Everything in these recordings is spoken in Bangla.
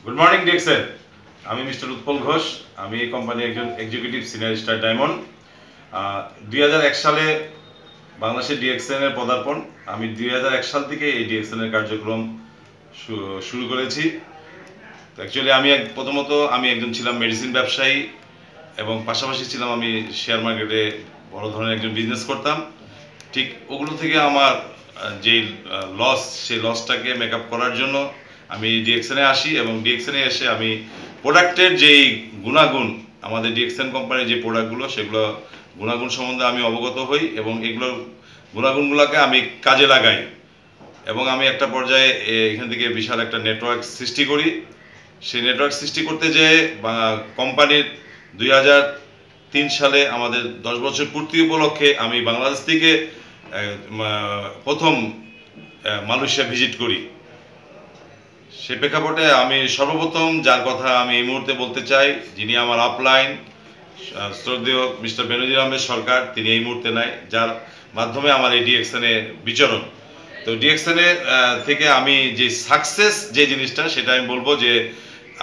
Good morning DXN. আমি মিস্টার উৎপল ঘোষ। আমি এই কোম্পানির একজন এক্সিকিউটিভ সিনিয়র স্টার ডায়মন্ড। 2001 সালে বাংলাদেশের ডিএক্সএন এর পদার্পণ। আমি 2001 সাল থেকে এই ডিএক্সএন এর কার্যক্রম শুরু করেছি। অ্যাকচুয়ালি প্রথমত আমি একজন ছিলাম মেডিসিন ব্যবসায়ী এবং পাশাপাশি ছিলাম আমি শেয়ার মার্কেটে বড় ধরনের একজন বিজনেস করতাম। ঠিক ওগুলো থেকে আমার যে লস, সেই লসটাকে মেকআপ করার জন্য আমি ডিএক্সএনে আসি এবং ডিএক্সএনে এসে আমি প্রোডাক্টের যেই গুণাগুণ, আমাদের ডিএক্সএন কোম্পানির যে প্রোডাক্টগুলো, সেগুলো গুণাগুণ সম্বন্ধে আমি অবগত হই এবং এগুলোর গুণাগুণগুলোকে আমি কাজে লাগাই এবং আমি একটা পর্যায়ে এখান থেকে বিশাল একটা নেটওয়ার্ক সৃষ্টি করি। সেই নেটওয়ার্ক সৃষ্টি করতে যেয়ে কোম্পানির 2003 সালে আমাদের 10 বছর পূর্তি উপলক্ষে আমি বাংলাদেশ থেকে প্রথম মালয়েশিয়া ভিজিট করি। সে প্রেক্ষাপটে আমি সর্বপ্রথম যার কথা আমি এই মুহূর্তে বলতে চাই, যিনি আমার আপলাইন, শ্রদ্ধেয় মিস্টার বেনজির আহমেদ সরকার, তিনি এই মুহূর্তে নাই, যার মাধ্যমে আমার এই ডিএক্সএনে বিচরণ। তো ডিএক্সএনে থেকে আমি যে সাকসেস যে জিনিসটা, সেটা আমি বলবো যে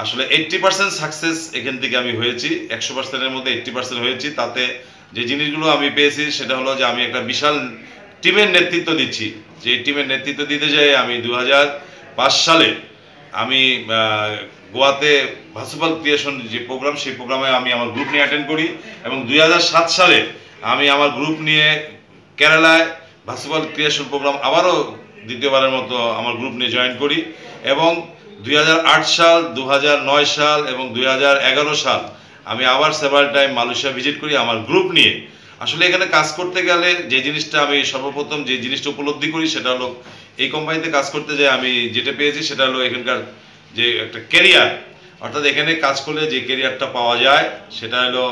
আসলে 80% সাকসেস এখান থেকে আমি হয়েছি। 100%-এর মধ্যে 80% হয়েছি। তাতে যে জিনিসগুলো আমি পেয়েছি সেটা হলো যে আমি একটা বিশাল টিমের নেতৃত্ব দিচ্ছি। যে টিমের নেতৃত্ব দিতে যাই আমি 2005 সালে আমি গোয়াতে ভাসুপাল ক্রিয়েশন যে প্রোগ্রাম, সেই প্রোগ্রামে আমি আমার গ্রুপ নিয়ে অ্যাটেন্ড করি এবং 2007 সালে আমি আমার গ্রুপ নিয়ে কেরালায় ভাসুপাল ক্রিয়েশন প্রোগ্রাম আবারও দ্বিতীয়বারের মতো আমার গ্রুপ নিয়ে জয়েন করি এবং 2008 সাল, 2009 সাল এবং 2011 সাল আমি আবার সেভারাল টাইম মালয়েশিয়া ভিজিট করি আমার গ্রুপ নিয়ে। আসলে এখানে কাজ করতে গেলে যে জিনিসটা আমি সর্বপ্রথম যে জিনিসটা উপলব্ধি করি সেটা হলো, এই কোম্পানিতে কাজ করতে যাই আমি যেটা পেয়েছি সেটা হলো এখানকার যে একটা ক্যারিয়ার, অর্থাৎ এখানে কাজ করলে যে ক্যারিয়ারটা পাওয়া যায় সেটা হলো,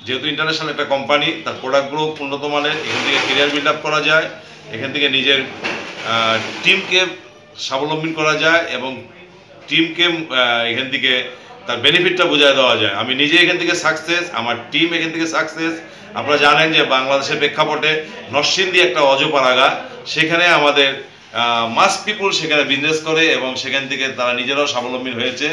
যেহেতু ইন্টারন্যাশনাল একটা কোম্পানি, তার প্রোডাক্টগুলো উন্নত মানের, এখান থেকে ক্যারিয়ার বিল্ড আপ করা যায়, এখান থেকে নিজের টিমকে স্বাবলম্বী করা যায় এবং টিমকে এখান থেকে তার বেনিফিটটা বোঝায় দেওয়া যায়। আমি নিজে এখান থেকে সাকসেস, আমার টিম এখান থেকে সাকসেস। আপনারা জানেন যে বাংলাদেশের প্রেক্ষাপটে নরসিংদী একটা অজপাড়াগা, সেখানে আমাদের মাস পিপুল সেখানে বিজনেস করে এবং সেখান থেকে তারা নিজেরাও স্বাবলম্বী হয়েছে।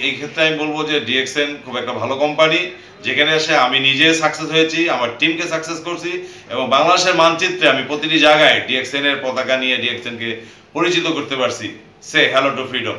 এই ক্ষেত্রে আমি বলবো যে ডিএক্সএন খুব একটা ভালো কোম্পানি, যেখানে এসে আমি নিজে সাকসেস হয়েছি, আমার টিমকে সাকসেস করছি এবং বাংলাদেশের মানচিত্রে আমি প্রতিটি জায়গায় ডিএক্সএন এর পতাকা নিয়ে ডিএক্সএন কে পরিচিত করতে পারছি। সে হ্যালো টু ফ্রিডম।